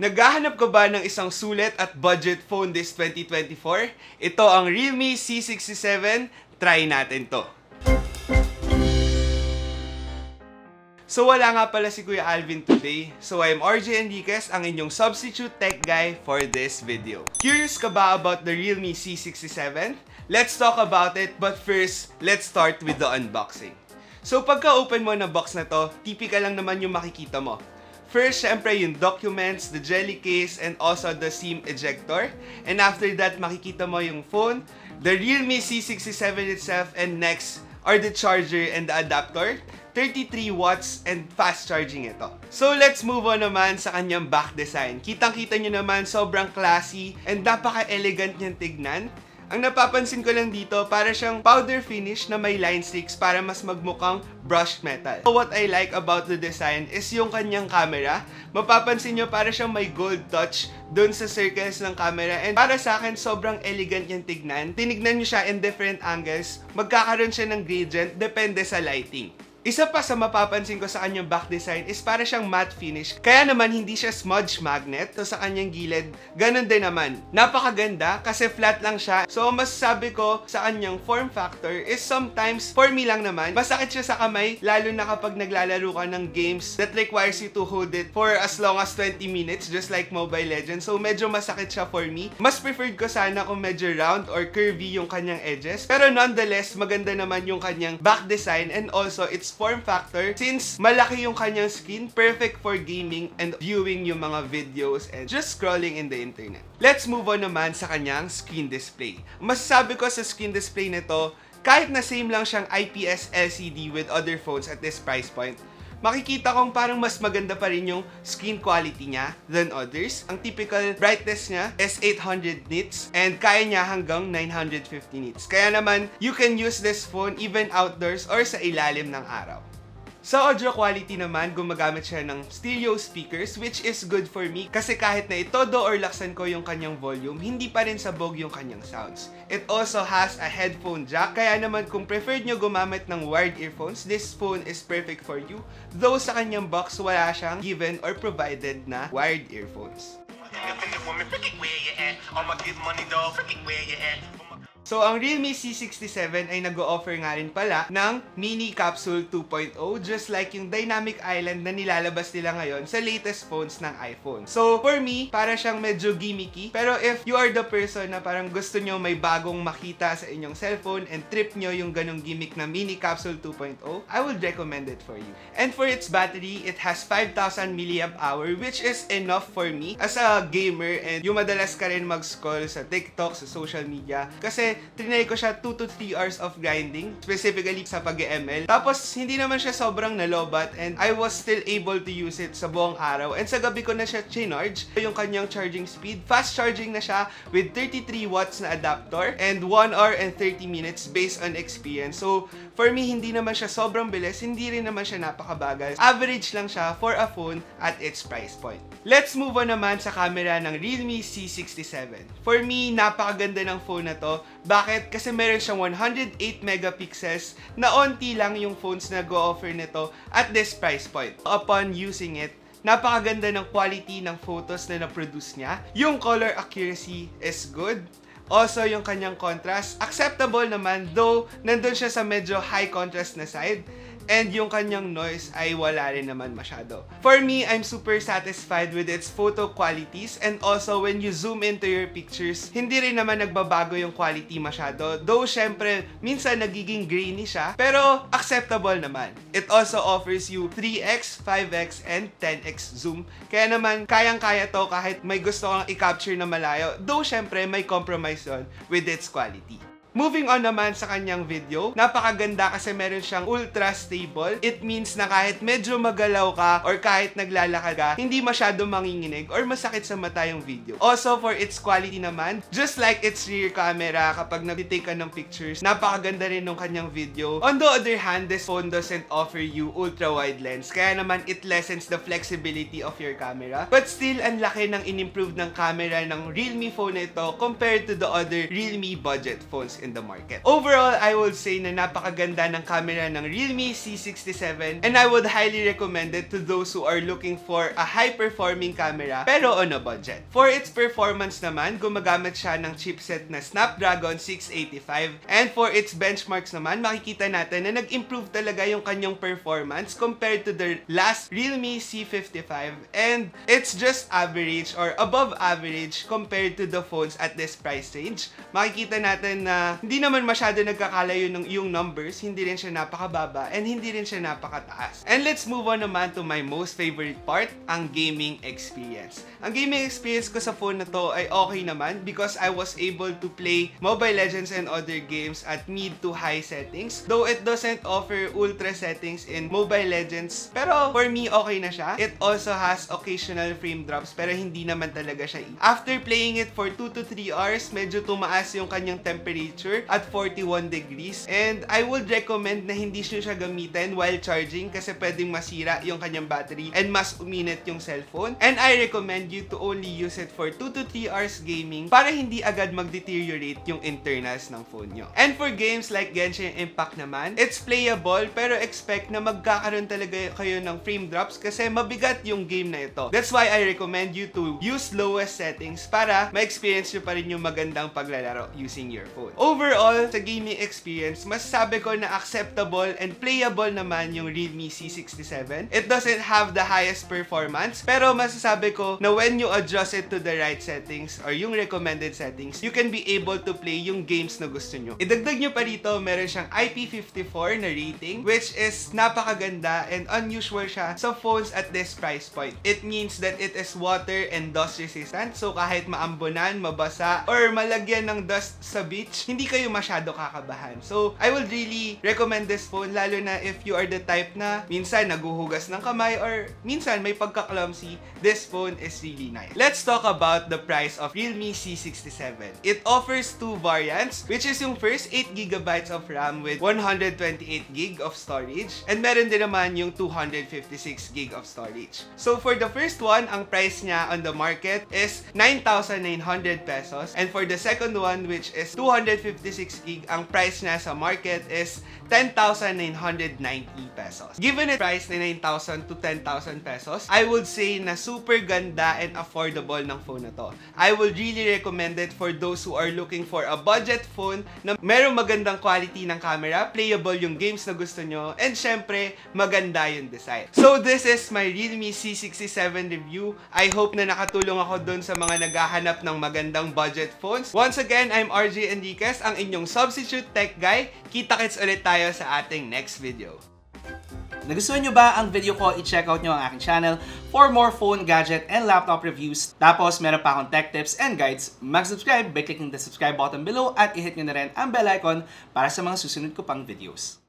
Naghahanap ka ba ng isang sulit at budget phone this 2024? Ito ang Realme C67. Try natin to. So wala nga pala si Kuya Alvin today. So I'm RJ Enriquez, ang inyong substitute tech guy for this video. Curious ka ba about the Realme C67? Let's talk about it, but first, let's start with the unboxing. So pagka-open mo ng box na to, typical lang naman yung makikita mo. First, syempre yung documents, the jelly case, and also the SIM ejector. And after that, makikita mo yung phone, the Realme C67 itself, and next are the charger and the adapter. 33 watts and fast charging ito. So let's move on naman sa kanyang back design. Kitang-kita nyo naman, sobrang classy and napaka-elegant niyang tignan. Ang napapansin ko lang dito, para siyang powder finish na may line sticks para mas magmukhang brushed metal. So what I like about the design is yung kanyang camera. Mapapansin nyo, para siyang may gold touch dun sa circles ng camera. And para sa akin, sobrang elegant yung tignan. Tinignan nyo siya in different angles. Magkakaroon siya ng gradient, depende sa lighting. Isa pa sa mapapansin ko sa kanyang back design is para siyang matte finish. Kaya naman hindi siya smudge magnet. So sa kanyang gilid, ganun din naman. Napakaganda kasi flat lang siya. So masasabi ko sa kanyang form factor is sometimes, for me lang naman, masakit siya sa kamay, lalo na kapag naglalaro ka ng games that requires you to hold it for as long as 20 minutes, just like Mobile Legends. So medyo masakit siya for me. Mas preferred ko sana kung medyo round or curvy yung kanyang edges. Pero nonetheless, maganda naman yung kanyang back design and also its form factor. Since malaki yung kanyang screen, perfect for gaming and viewing yung mga videos and just scrolling in the internet. Let's move on naman sa kanyang screen display. Masasabi ko sa screen display nito, kahit na same lang siyang IPS LCD with other phones at this price point, makikita kong parang mas maganda pa rin yung screen quality niya than others. Ang typical brightness niya is 800 nits and kaya niya hanggang 950 nits. Kaya naman, you can use this phone even outdoors or sa ilalim ng araw. Sa audio quality naman, gumagamit siya ng stereo speakers, which is good for me kasi kahit na itodo or laksan ko yung kanyang volume, hindi pa rin sabog yung kanyang sounds. It also has a headphone jack, kaya naman kung preferred nyo gumamit ng wired earphones, this phone is perfect for you. Though sa kanyang box, wala siyang given or provided na wired earphones. So, ang Realme C67 ay nag-o-offer nga rin pala ng Mini Capsule 2.0, just like yung Dynamic Island na nilalabas nila ngayon sa latest phones ng iPhone. So, for me, para siyang medyo gimmicky. Pero if you are the person na parang gusto nyo may bagong makita sa inyong cellphone and trip nyo yung ganong gimmick na Mini Capsule 2.0, I would recommend it for you. And for its battery, it has 5,000 mAh, which is enough for me as a gamer and yung madalas ka rin mag-scroll sa TikTok, sa social media. Kasi trinay ko siya 2 to 3 hours of grinding, specifically sa pag-ML. Tapos, hindi naman siya sobrang nalobat and I was still able to use it sa buong araw. And sa gabi ko na siya chinarge. Yung kanyang charging speed, fast charging na siya with 33 watts na adapter and 1 hour and 30 minutes based on experience. So, for me, hindi naman siya sobrang bilis, hindi rin naman siya napakabagal. Average lang siya for a phone at its price point. Let's move on naman sa camera ng Realme C67. For me, napakaganda ng phone na to. Bakit? Kasi meron siyang 108 megapixels na onti lang yung phones na go-offer nito at this price point. Upon using it, napakaganda ng quality ng photos na na-produce niya. Yung color accuracy is good. Also, yung kanyang contrast, acceptable naman, though nandun siya sa medyo high contrast na side. And yung kanyang noise ay wala rin naman masyado. For me, I'm super satisfied with its photo qualities and also when you zoom into your pictures, hindi rin naman nagbabago yung quality masyado. Though, syempre, minsan nagiging grainy siya, pero acceptable naman. It also offers you 3x, 5x, and 10x zoom. Kaya naman, kayang-kaya to kahit may gusto kang i-capture na malayo. Though, syempre, may compromise yun with its quality. Moving on naman sa kanyang video, napakaganda kasi meron siyang ultra stable. It means na kahit medyo magalaw ka or kahit naglalakad ka, hindi masyado manginginig or masakit sa mata yung video. Also, for its quality naman, just like its rear camera, kapag nag-take ka ng pictures, napakaganda rin ng kanyang video. On the other hand, this phone doesn't offer you ultra-wide lens, kaya naman it lessens the flexibility of your camera. But still, ang laki ng in-improve ng camera ng Realme phone na ito compared to the other Realme budget phones. in the market. Overall, I would say na napakaganda ng camera ng Realme C67 and I would highly recommend it to those who are looking for a high-performing camera pero on a budget. For its performance naman, gumagamit siya ng chipset na Snapdragon 685 and for its benchmarks naman, makikita natin na nag-improve talaga yung kanyang performance compared to the last Realme C55 and it's just average or above average compared to the phones at this price range. Makikita natin na hindi naman masyado nagkakalayo ng yung numbers, hindi rin siya napakababa and hindi rin siya napakataas. And let's move on naman to my most favorite part, ang gaming experience. Ang gaming experience ko sa phone na to ay okay naman because I was able to play Mobile Legends and other games at mid to high settings. Though it doesn't offer ultra settings in Mobile Legends, pero for me okay na siya. It also has occasional frame drops pero hindi naman talaga siya. After playing it for 2 to 3 hours, medyo tumaas yung kanyang temperature at 41 degrees and I would recommend na hindi siya gamitin while charging kasi pwedeng masira yung kanyang battery and mas uminit yung cellphone. And I recommend you to only use it for 2 to 3 hours gaming para hindi agad mag-deteriorate yung internals ng phone nyo. And for games like Genshin Impact naman, it's playable pero expect na magkakaroon talaga kayo ng frame drops kasi mabigat yung game na ito. That's why I recommend you to use lowest settings para ma-experience nyo pa rin yung magandang paglalaro using your phone. Overall, sa gaming experience, masasabi ko na acceptable and playable naman yung Realme C67. It doesn't have the highest performance pero masasabi ko na when you adjust it to the right settings or yung recommended settings, you can be able to play yung games na gusto nyo. Idagdag nyo pa rito, meron siyang IP54 na rating which is napakaganda and unusual siya sa phones at this price point. It means that it is water and dust resistant so kahit maambunan, mabasa, or malagyan ng dust sa beach, hindi kayo masyado kakabahan. So, I would really recommend this phone lalo na if you are the type na minsan naguhugas ng kamay or minsan may pagka-clumsy, this phone is really nice. Let's talk about the price of Realme C67. It offers two variants which is yung first 8GB of RAM with 128GB of storage and meron din naman yung 256GB of storage. So for the first one, ang price niya on the market is 9,900 pesos and for the second one which is 256GB, ang price niya sa market is 10,990 pesos. Given a price na 9,000 to 10,000 pesos, I would say na super ganda and affordable ng phone na to. I would really recommend it for those who are looking for a budget phone na merong magandang quality ng camera, playable yung games na gusto nyo, and syempre, maganda yung design. So this is my Realme C67 review. I hope na nakatulong ako dun sa mga naghahanap ng magandang budget phones. Once again, I'm RJ Enriquez, ang inyong substitute tech guy. Kita-kits ulit tayo sa ating next video. Nagustuhan nyo ba ang video ko? I-check out nyo ang aking channel for more phone, gadget, and laptop reviews. Tapos, meron pa akong tech tips and guides. Mag-subscribe by clicking the subscribe button below at i-hit nyo na rin ang bell icon para sa mga susunod ko pang videos.